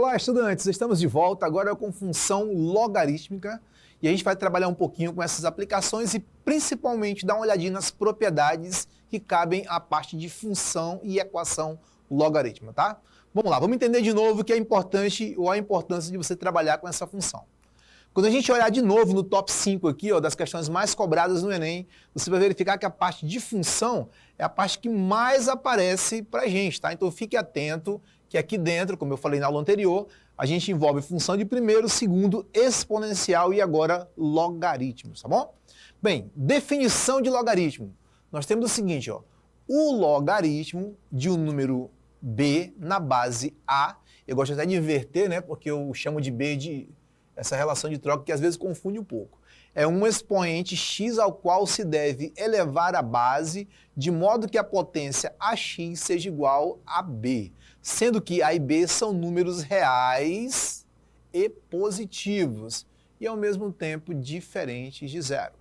Olá, estudantes! Estamos de volta agora com função logarítmica e a gente vai trabalhar um pouquinho com essas aplicações e principalmente dar uma olhadinha nas propriedades que cabem à parte de função e equação logarítmica, tá? Vamos lá, vamos entender de novo o que é importante ou a importância de você trabalhar com essa função. Quando a gente olhar de novo no top 5 aqui, ó, das questões mais cobradas no Enem, você vai verificar que a parte de função é a parte que mais aparece para a gente, tá? Então fique atento que aqui dentro, como eu falei na aula anterior, a gente envolve função de primeiro, segundo, exponencial e agora logaritmos, tá bom? Bem, definição de logaritmo. Nós temos o seguinte, ó, o logaritmo de um número b na base a, eu gosto até de inverter, né, porque eu chamo de b de essa relação de troca que às vezes confunde um pouco. É um expoente x ao qual se deve elevar a base de modo que a potência ax seja igual a b, sendo que a e b são números reais e positivos e ao mesmo tempo diferentes de zero.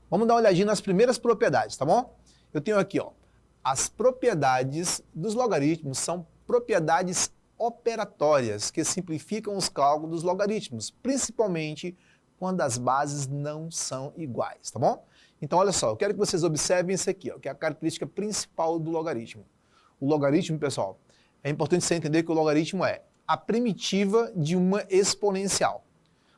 Vamos dar uma olhadinha nas primeiras propriedades, tá bom? Eu tenho aqui, ó, as propriedades dos logaritmos são propriedades operatórias que simplificam os cálculos dos logaritmos, principalmente quando as bases não são iguais, tá bom? Então, olha só, eu quero que vocês observem isso aqui, ó, que é a característica principal do logaritmo. O logaritmo, pessoal, é importante você entender que o logaritmo é a primitiva de uma exponencial.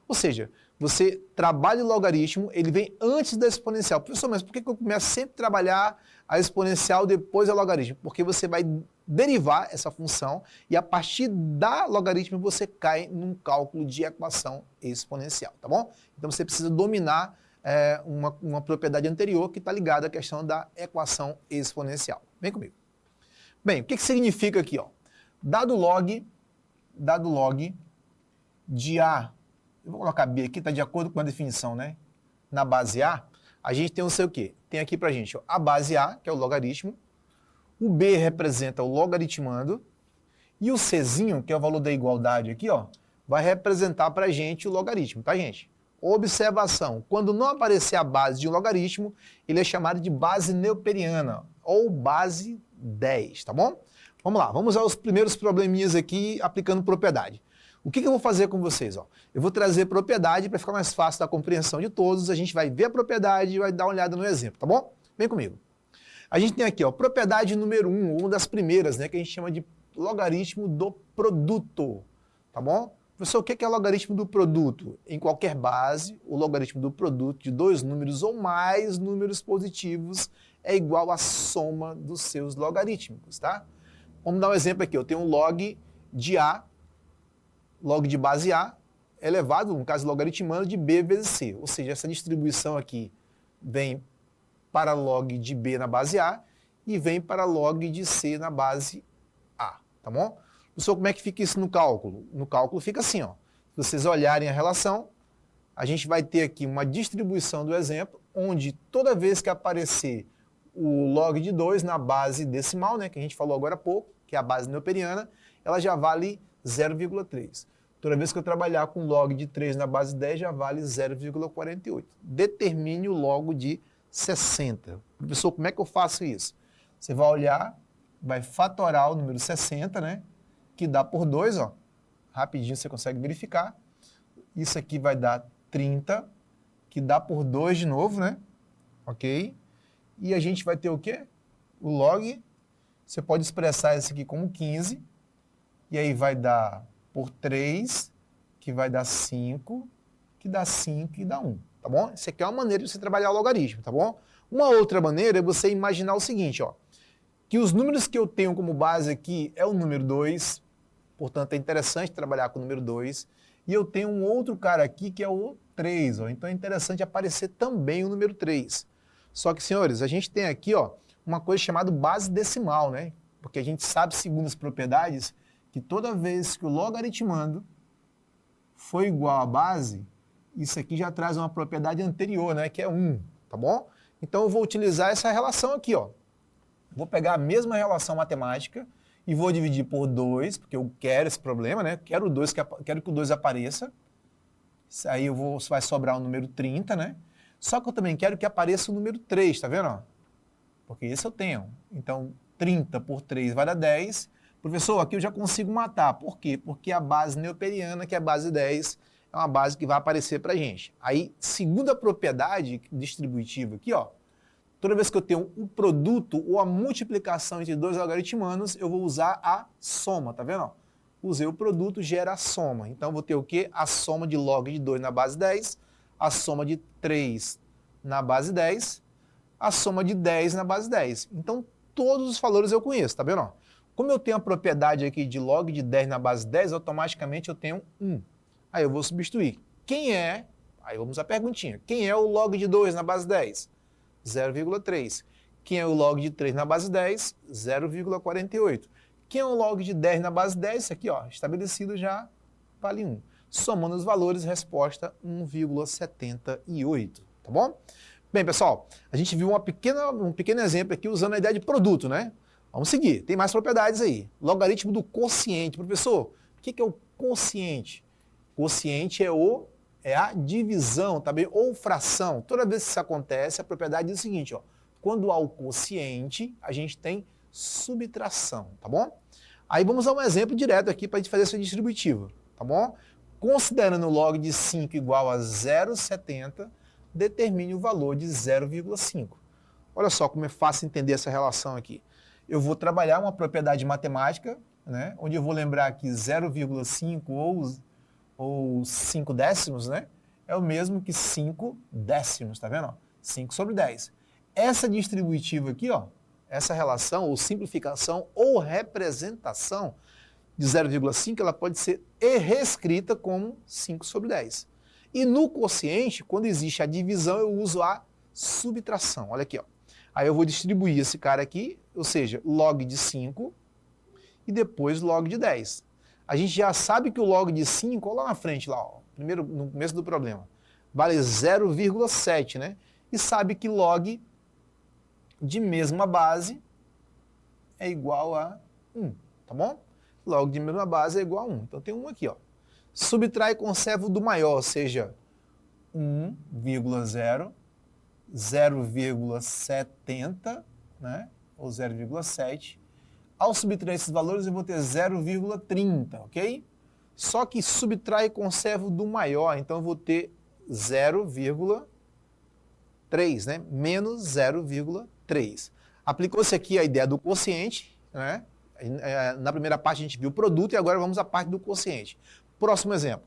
Ou seja, você trabalha o logaritmo, ele vem antes da exponencial. Professor, mas por que eu começo sempre a trabalhar a exponencial depois a logaritmo? Porque você vai derivar essa função e a partir da logaritmo você cai num cálculo de equação exponencial, tá bom? Então você precisa dominar uma propriedade anterior que está ligada à questão da equação exponencial. Vem comigo. Bem, o que significa aqui, ó? Dado log de A, eu vou colocar B aqui, está de acordo com a definição, né? Na base A, a gente tem não sei o quê? Tem aqui para a gente, ó, a base A, que é o logaritmo, o B representa o logaritmando, e o Czinho, que é o valor da igualdade aqui, ó, vai representar para a gente o logaritmo, tá, gente? Observação, quando não aparecer a base de um logaritmo, ele é chamado de base neuperiana, ou base 10, tá bom? Vamos lá, vamos aos primeiros probleminhas aqui, aplicando propriedade. O que eu vou fazer com vocês? Ó? Eu vou trazer propriedade para ficar mais fácil da compreensão de todos, a gente vai ver a propriedade e vai dar uma olhada no exemplo, tá bom? Vem comigo. A gente tem aqui, ó, propriedade número 1, uma das primeiras, né, que a gente chama de logaritmo do produto, tá bom? Professor, o que é logaritmo do produto? Em qualquer base, o logaritmo do produto de dois números ou mais números positivos é igual à soma dos seus logarítmicos, tá? Vamos dar um exemplo aqui, eu tenho um log de A, log de base A, elevado, no caso logaritmando, de B vezes C, ou seja, essa distribuição aqui vem para log de B na base A e vem para log de C na base A, tá bom? Professor, como é que fica isso no cálculo? No cálculo fica assim, ó. Se vocês olharem a relação, a gente vai ter aqui uma distribuição do exemplo, onde toda vez que aparecer o log de 2 na base decimal, né, que a gente falou agora há pouco, que é a base neuperiana, ela já vale 0,3. Toda vez que eu trabalhar com log de 3 na base 10, já vale 0,48. Determine o logo de 60. Professor, como é que eu faço isso? Você vai olhar, vai fatorar o número 60, né? Que dá por 2, ó. Rapidinho você consegue verificar. Isso aqui vai dar 30, que dá por 2 de novo, né? Ok? E a gente vai ter o quê? O log. Você pode expressar isso aqui como 15. E aí vai dar por 3, que vai dar 5, que dá 5 e dá 1. Tá bom? Isso aqui é uma maneira de você trabalhar o logaritmo, tá bom? Uma outra maneira é você imaginar o seguinte, ó, que os números que eu tenho como base aqui é o número 2, portanto é interessante trabalhar com o número 2, e eu tenho um outro cara aqui que é o 3, ó, então é interessante aparecer também o número 3. Só que, senhores, a gente tem aqui, ó, uma coisa chamada base decimal, né? Porque a gente sabe, segundo as propriedades, que toda vez que o logaritmando for igual à base, isso aqui já traz uma propriedade anterior, né, que é 1, tá bom? Então eu vou utilizar essa relação aqui, ó. Vou pegar a mesma relação matemática e vou dividir por 2, porque eu quero esse problema, né? Quero que o 2 apareça. Isso aí vai sobrar o número 30, né? Só que eu também quero que apareça o número 3, tá vendo? Porque esse eu tenho. Então, 30 por 3 vai dar 10. Professor, aqui eu já consigo matar. Por quê? Porque a base neoperiana, que é a base 10, é uma base que vai aparecer para a gente. Aí, segunda propriedade distributiva aqui, ó, toda vez que eu tenho um produto ou a multiplicação entre dois logaritmanos, eu vou usar a soma, tá vendo? Usei o produto, gera a soma. Então, eu vou ter o quê? A soma de log de 2 na base 10, a soma de 3 na base 10, a soma de 10 na base 10. Então, todos os valores eu conheço, tá vendo? Como eu tenho a propriedade aqui de log de 10 na base 10, automaticamente eu tenho 1. Aí eu vou substituir. Quem é, aí vamos à perguntinha, quem é o log de 2 na base 10? 0,3. Quem é o log de 3 na base 10? 0,48. Quem é o log de 10 na base 10? Isso aqui, ó, estabelecido já, vale 1. Somando os valores, resposta 1,78, tá bom? Bem, pessoal, a gente viu um pequeno exemplo aqui usando a ideia de produto, né? Vamos seguir, tem mais propriedades aí. Logaritmo do quociente. Professor, o que é o quociente? Quociente é a divisão, tá bem? Ou fração. Toda vez que isso acontece, a propriedade diz o seguinte, ó. Quando há o quociente, a gente tem subtração, tá bom? Aí vamos a um exemplo direto aqui para a gente fazer essa distributiva, tá bom? Considerando o log de 5 igual a 0,70, determine o valor de 0,5. Olha só como é fácil entender essa relação aqui. Eu vou trabalhar uma propriedade matemática, né, onde eu vou lembrar que 0,5 ou 5 décimos, né, é o mesmo que 5 décimos, tá vendo? 5 sobre 10. Essa distributiva aqui, ó, essa relação, ou simplificação, ou representação de 0,5, ela pode ser reescrita como 5 sobre 10. E no quociente, quando existe a divisão, eu uso a subtração. Olha aqui, ó. Aí eu vou distribuir esse cara aqui, ou seja, log de 5 e depois log de 10. A gente já sabe que o log de 5, olha lá na frente, lá, ó, primeiro, no começo do problema, vale 0,7, né? E sabe que log de mesma base é igual a 1, tá bom? Log de mesma base é igual a 1. Então tem 1 aqui, ó. Subtrai e conserva o do maior, ou seja, 1,0, 0,70, né? Ou 0,7. Ao subtrair esses valores, eu vou ter 0,30, ok? Só que subtrai e conserva o do maior, então eu vou ter 0,3, né? Menos 0,3. Aplicou-se aqui a ideia do quociente, né? Na primeira parte a gente viu o produto e agora vamos à parte do quociente. Próximo exemplo.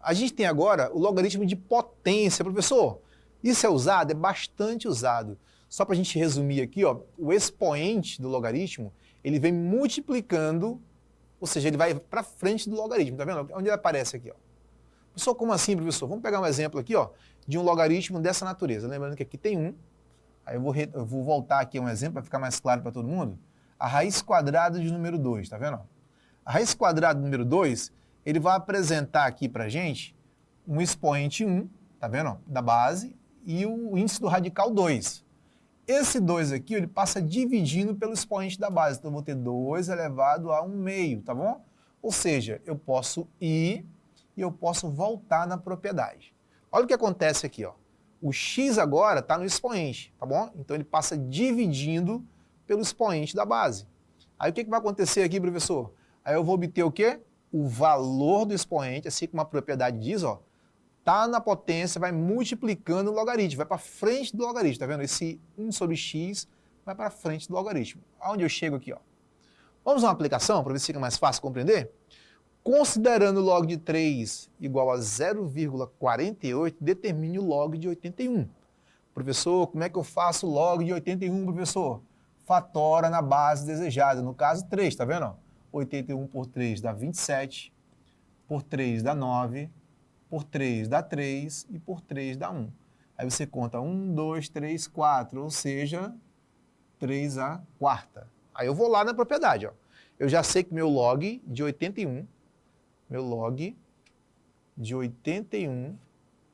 A gente tem agora o logaritmo de potência. Professor, isso é usado? É bastante usado. Só para a gente resumir aqui, ó, o expoente do logaritmo, ele vem multiplicando, ou seja, ele vai para frente do logaritmo, tá vendo? Onde ele aparece aqui, ó. Professor, como assim, professor? Vamos pegar um exemplo aqui, ó, de um logaritmo dessa natureza. Lembrando que aqui tem 1. Aí eu vou voltar aqui a um exemplo para ficar mais claro para todo mundo. A raiz quadrada de número 2, tá vendo? A raiz quadrada do número 2, ele vai apresentar aqui para a gente um expoente 1, tá vendo? Da base, e o índice do radical 2. Esse 2 aqui, ele passa dividindo pelo expoente da base. Então, eu vou ter 2 elevado a 1/2, tá bom? Ou seja, eu posso ir e eu posso voltar na propriedade. Olha o que acontece aqui, ó. O x agora está no expoente, tá bom? Então, ele passa dividindo pelo expoente da base. Aí, o que vai acontecer aqui, professor? Aí eu vou obter o quê? O valor do expoente, assim como a propriedade diz, ó, tá na potência, vai multiplicando o logaritmo, vai para frente do logaritmo, tá vendo? Esse 1 sobre x vai para frente do logaritmo. Aonde eu chego aqui, ó. Vamos a uma aplicação para ver se fica mais fácil compreender? Considerando o log de 3 igual a 0,48, determine o log de 81. Professor, como é que eu faço o log de 81, professor? Fatora na base desejada, no caso 3, tá vendo? 81 por 3 dá 27, por 3 dá 9, por 3 dá 3 e por 3 dá 1. Aí você conta 1, 2, 3, 4, ou seja, 3 a quarta. Aí eu vou lá na propriedade, ó. Eu já sei que meu log de 81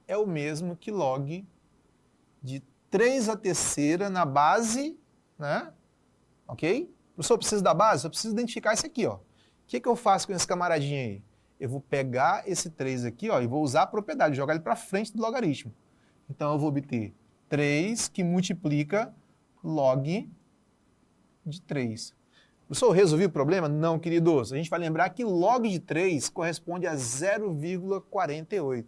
é o mesmo que log de 3 a terceira na base, né? Ok? Professor, eu preciso da base? Eu preciso identificar isso aqui, ó. O que eu faço com esse camaradinho aí? Eu vou pegar esse 3 aqui, ó, e vou usar a propriedade, jogar ele para frente do logaritmo. Então, eu vou obter 3 que multiplica log de 3. Professor, eu resolvi o problema? Não, queridos. A gente vai lembrar que log de 3 corresponde a 0,48.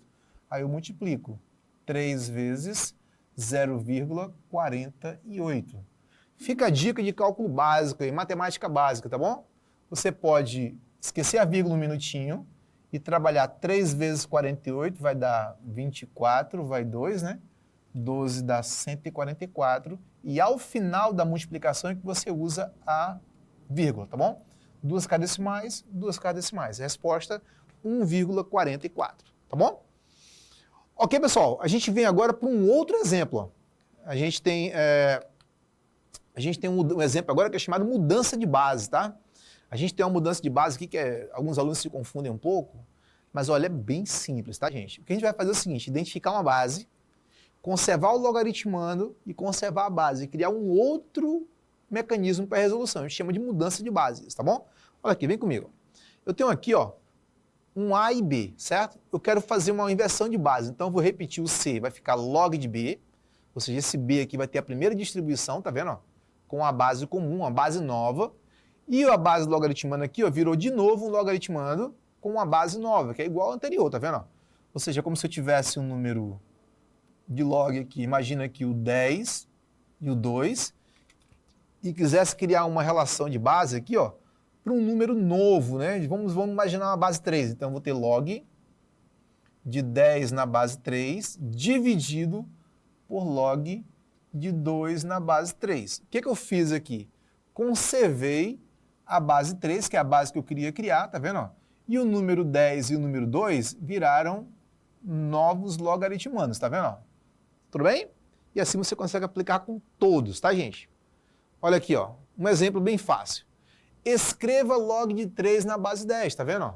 Aí eu multiplico 3 vezes 0,48. Fica a dica de cálculo básico e matemática básica, tá bom? Você pode esquecer a vírgula um minutinho e trabalhar 3 vezes 48, vai dar 24, vai 2, né? 12 dá 144. E ao final da multiplicação é que você usa a vírgula, tá bom? 2 caras decimais, 2 caras decimais. Resposta 1,44, tá bom? Ok, pessoal, a gente vem agora para um outro exemplo. Ó. A gente tem um exemplo agora que é chamado mudança de base, tá? A gente tem uma mudança de base aqui que alguns alunos se confundem um pouco, mas olha, é bem simples, tá, gente? O que a gente vai fazer é o seguinte, identificar uma base, conservar o logaritmando e conservar a base, e criar um outro mecanismo para resolução. A gente chama de mudança de bases, tá bom? Olha aqui, vem comigo. Eu tenho aqui, ó, um A e B, certo? Eu quero fazer uma inversão de base, então eu vou repetir o C, vai ficar log de B, ou seja, esse B aqui vai ter a primeira distribuição, tá vendo? Ó? Com a base comum, uma base nova, e a base logaritmando aqui, ó, virou de novo um logaritmando com uma base nova, que é igual ao anterior, tá vendo? Ó? Ou seja, é como se eu tivesse um número de log aqui, imagina aqui o 10 e o 2, e quisesse criar uma relação de base aqui, ó, para um número novo, né? Vamos imaginar uma base 3. Então, eu vou ter log de 10 na base 3 dividido por log de 2 na base 3. O que eu fiz aqui? Conservei a base 3, que é a base que eu queria criar, tá vendo? Ó? E o número 10 e o número 2 viraram novos logaritmandos, tá vendo? Ó? Tudo bem? E assim você consegue aplicar com todos, tá, gente? Olha aqui, ó, um exemplo bem fácil. Escreva log de 3 na base 10, tá vendo? Ó?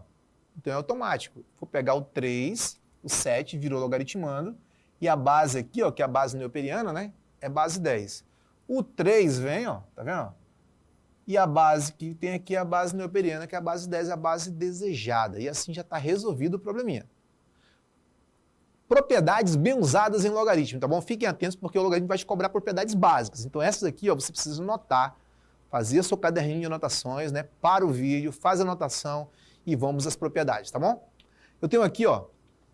Então é automático. Vou pegar o 3, o 7, virou logaritmando, e a base aqui, ó, que é a base neuperiana, né, é base 10. O 3 vem, ó, tá vendo? Ó? E a base que tem aqui é a base neuperiana, que é a base 10, é a base desejada. E assim já está resolvido o probleminha. Propriedades bem usadas em logaritmo, tá bom? Fiquem atentos porque o logaritmo vai te cobrar propriedades básicas. Então essas aqui, ó, você precisa anotar, fazer seu caderninho de anotações, né? Para o vídeo, faz a anotação e vamos às propriedades, tá bom? Eu tenho aqui, ó,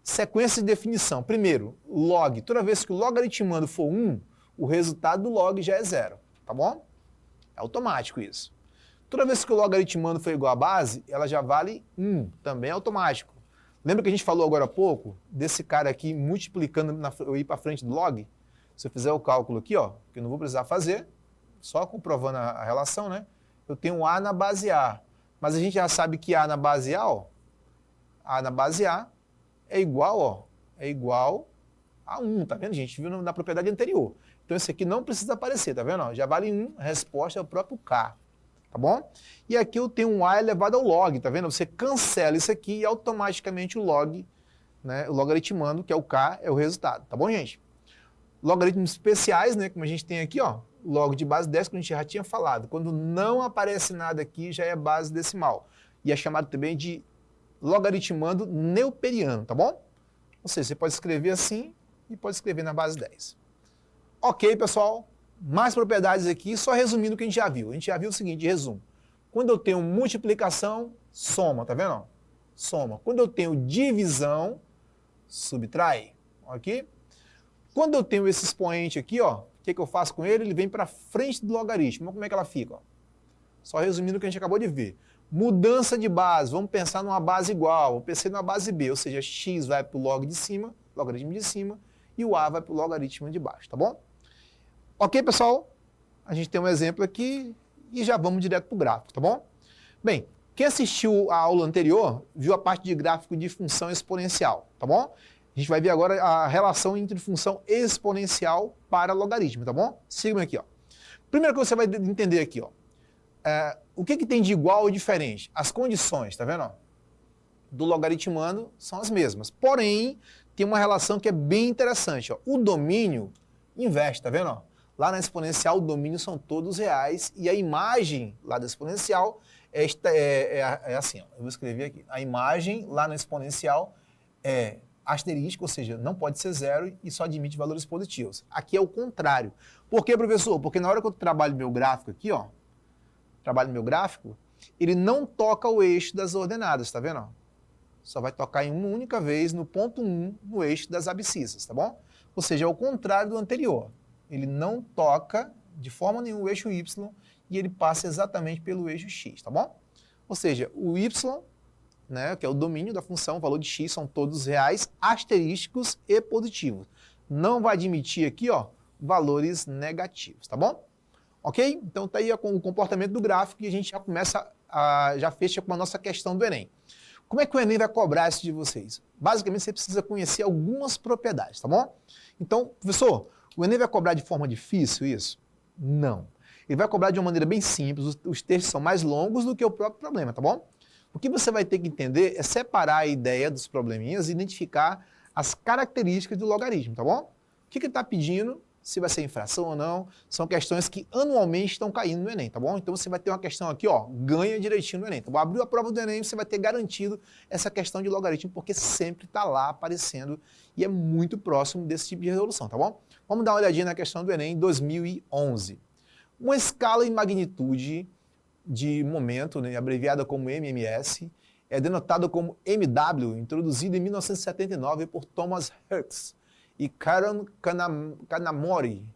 sequência de definição. Primeiro, log. Toda vez que o logaritmando for 1, o resultado do log já é 0, tá bom? É automático isso. Toda vez que o logaritmando for igual à base, ela já vale 1, também é automático. Lembra que a gente falou agora há pouco desse cara aqui multiplicando eu ir para frente do log? Se eu fizer o cálculo aqui, ó, que eu não vou precisar fazer, só comprovando a relação, né? Eu tenho A na base A, mas a gente já sabe que A na base A, ó, A na base A é igual, ó, é igual a 1, tá vendo, gente? Viu na propriedade anterior. Então esse aqui não precisa aparecer, tá vendo? Ó, já vale 1, a resposta é o próprio K. Tá bom? E aqui eu tenho um A elevado ao log, tá vendo? Você cancela isso aqui e automaticamente o log, né, o logaritmando, que é o K, é o resultado, tá bom, gente? Logaritmos especiais, né, como a gente tem aqui, ó, log de base 10, que a gente já tinha falado. Quando não aparece nada aqui, já é base decimal. E é chamado também de logaritmando neuperiano, tá bom? Ou seja, você pode escrever assim e pode escrever na base 10. Ok, pessoal? Mais propriedades aqui, só resumindo o que a gente já viu. A gente já viu o seguinte, resumo. Quando eu tenho multiplicação, soma, tá vendo? Soma. Quando eu tenho divisão, subtrai. Ok? Quando eu tenho esse expoente aqui, ó, o que eu faço com ele? Ele vem para frente do logaritmo. Como é que ela fica? Ó? Só resumindo o que a gente acabou de ver. Mudança de base, vamos pensar numa base igual, eu pensei numa base B, ou seja, x vai para o log de cima, logaritmo de cima, e o a vai para o logaritmo de baixo, tá bom? Ok, pessoal? A gente tem um exemplo aqui e já vamos direto para o gráfico, tá bom? Bem, quem assistiu a aula anterior viu a parte de gráfico de função exponencial, tá bom? A gente vai ver agora a relação entre função exponencial para logaritmo, tá bom? Siga-me aqui, ó. Primeiro que você vai entender aqui, ó. O que tem de igual ou diferente? As condições, tá vendo? Ó? Do logaritmando são as mesmas. Porém, tem uma relação que é bem interessante, ó. O domínio inverte, tá vendo? Ó? Lá na exponencial, o domínio são todos reais e a imagem lá da exponencial é assim, ó, eu vou escrever aqui. A imagem lá na exponencial é asterístico, ou seja, não pode ser zero e só admite valores positivos. Aqui é o contrário. Por quê, professor? Porque na hora que eu trabalho meu gráfico aqui, ó, trabalho no meu gráfico, ele não toca o eixo das ordenadas, tá vendo? Só vai tocar em uma única vez no ponto 1, no eixo das abscissas, tá bom? Ou seja, é o contrário do anterior. Ele não toca de forma nenhuma o eixo Y e ele passa exatamente pelo eixo X, tá bom? Ou seja, o Y, né, que é o domínio da função, o valor de X são todos reais, asterísticos e positivos. Não vai admitir aqui, ó, valores negativos, tá bom? Ok? Então tá aí com o comportamento do gráfico e a gente já começa, já fecha com a nossa questão do Enem. Como é que o Enem vai cobrar isso de vocês? Basicamente, você precisa conhecer algumas propriedades, tá bom? Então, professor, o Enem vai cobrar de forma difícil isso? Não. Ele vai cobrar de uma maneira bem simples, os textos são mais longos do que o próprio problema, tá bom? O que você vai ter que entender é separar a ideia dos probleminhas e identificar as características do logaritmo, tá bom? O que ele está pedindo, se vai ser infração ou não, são questões que anualmente estão caindo no Enem, tá bom? Então você vai ter uma questão aqui, ó, ganha direitinho no Enem, tá bom? Abriu a prova do Enem, você vai ter garantido essa questão de logaritmo, porque sempre está lá aparecendo e é muito próximo desse tipo de resolução, tá bom? Vamos dar uma olhadinha na questão do Enem 2011. Uma escala em magnitude de momento, né, abreviada como MMS, é denotada como MW, introduzida em 1979 por Thomas Hertz e Karan Kanamori.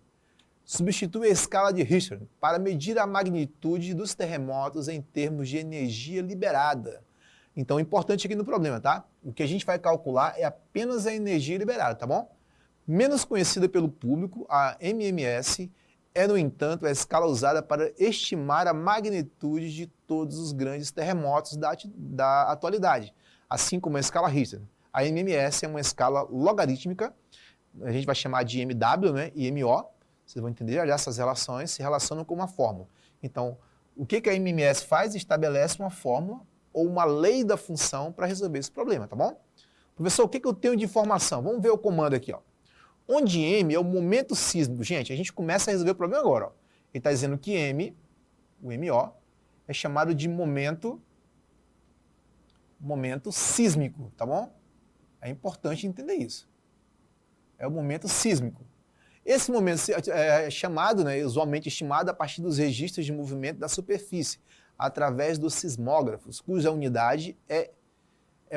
Substitui a escala de Richter para medir a magnitude dos terremotos em termos de energia liberada. Então, importante aqui no problema, tá? O que a gente vai calcular é apenas a energia liberada, tá bom? Menos conhecida pelo público, a MMS é, no entanto, a escala usada para estimar a magnitude de todos os grandes terremotos da atualidade, assim como a escala Richter. A MMS é uma escala logarítmica, a gente vai chamar de MW, né, e MO, vocês vão entender já essas relações, se relacionam com uma fórmula. Então, o que a MMS faz? Estabelece uma fórmula ou uma lei da função para resolver esse problema, tá bom? Professor, o que eu tenho de informação? Vamos ver o comando aqui, ó. Onde M é o momento sísmico. Gente, a gente começa a resolver o problema agora, ó. Ele está dizendo que M, o MO, é chamado de momento sísmico, tá bom? É importante entender isso. É o momento sísmico. Esse momento é chamado, né, usualmente estimado a partir dos registros de movimento da superfície, através dos sismógrafos, cuja unidade é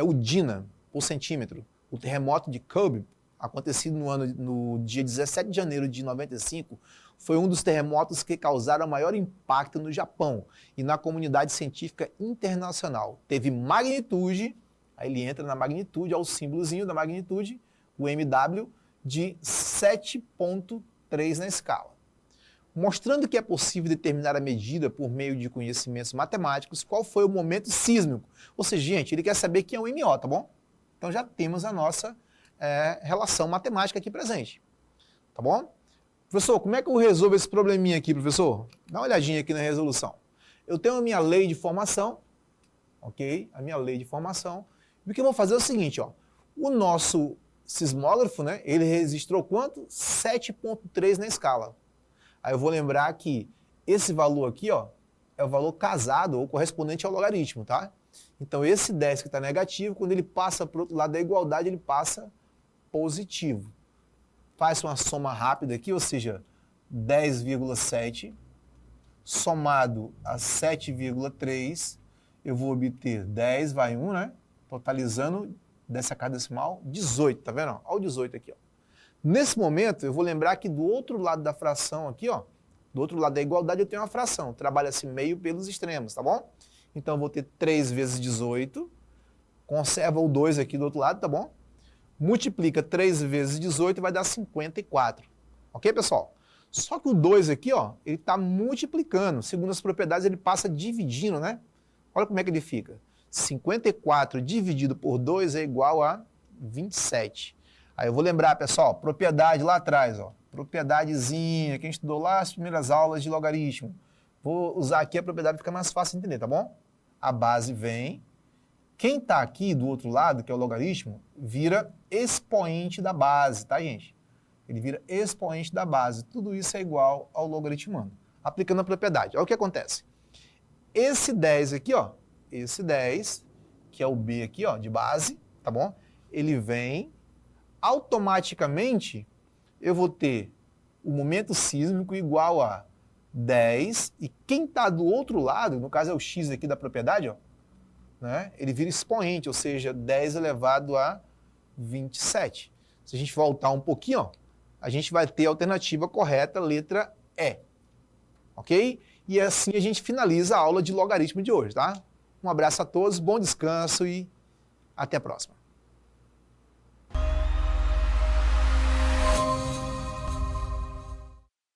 o DINA, por centímetro. O terremoto de Kobe, acontecido no dia 17 de janeiro de 95, foi um dos terremotos que causaram maior impacto no Japão e na comunidade científica internacional. Teve magnitude, aí ele entra na magnitude, ao símbolozinho da magnitude, o MW, de 7,3 na escala. Mostrando que é possível determinar a medida por meio de conhecimentos matemáticos, qual foi o momento sísmico. Ou seja, gente, ele quer saber quem é o MO, tá bom? Então já temos a nossa relação matemática aqui presente. Tá bom? Professor, como é que eu resolvo esse probleminha aqui, professor? Dá uma olhadinha aqui na resolução. Eu tenho a minha lei de formação, ok? A minha lei de formação. E o que eu vou fazer é o seguinte, ó. O nosso sismógrafo, né? Ele registrou quanto? 7,3 na escala. Aí eu vou lembrar que esse valor aqui, ó, é o valor casado ou correspondente ao logaritmo, tá? Então esse 10 que está negativo, quando ele passa para o outro lado da igualdade, ele passa positivo. Faz uma soma rápida aqui, ou seja, 10,7 somado a 7,3, eu vou obter 10, vai 1, né? Totalizando dessa casa decimal, 18, tá vendo? Olha o 18 aqui, ó. Nesse momento, eu vou lembrar que do outro lado da fração aqui, ó, do outro lado da igualdade, eu tenho uma fração. Trabalha-se meio pelos extremos, tá bom? Então, eu vou ter 3 vezes 18, conserva o 2 aqui do outro lado, tá bom? Multiplica 3 vezes 18 e vai dar 54. Ok, pessoal? Só que o 2 aqui, ó, ele está multiplicando. Segundo as propriedades, ele passa dividindo, né? Olha como é que ele fica. 54 dividido por 2 é igual a 27. Aí eu vou lembrar, pessoal, propriedade lá atrás, ó. Propriedadezinha, que a gente estudou lá nas primeiras aulas de logaritmo. Vou usar aqui a propriedade para ficar mais fácil de entender, tá bom? A base vem. Quem está aqui do outro lado, que é o logaritmo, vira expoente da base, tá, gente? Ele vira expoente da base. Tudo isso é igual ao logaritmando. Aplicando a propriedade. Olha o que acontece. Esse 10 aqui, ó, esse 10, que é o B aqui, ó, de base, tá bom? Ele vem, automaticamente, eu vou ter o momento sísmico igual a 10, e quem está do outro lado, no caso é o x aqui da propriedade, ó, né, ele vira expoente, ou seja, 10 elevado a 27. Se a gente voltar um pouquinho, ó, a gente vai ter a alternativa correta, letra E. Ok? E assim a gente finaliza a aula de logaritmo de hoje, tá? Um abraço a todos, bom descanso e até a próxima.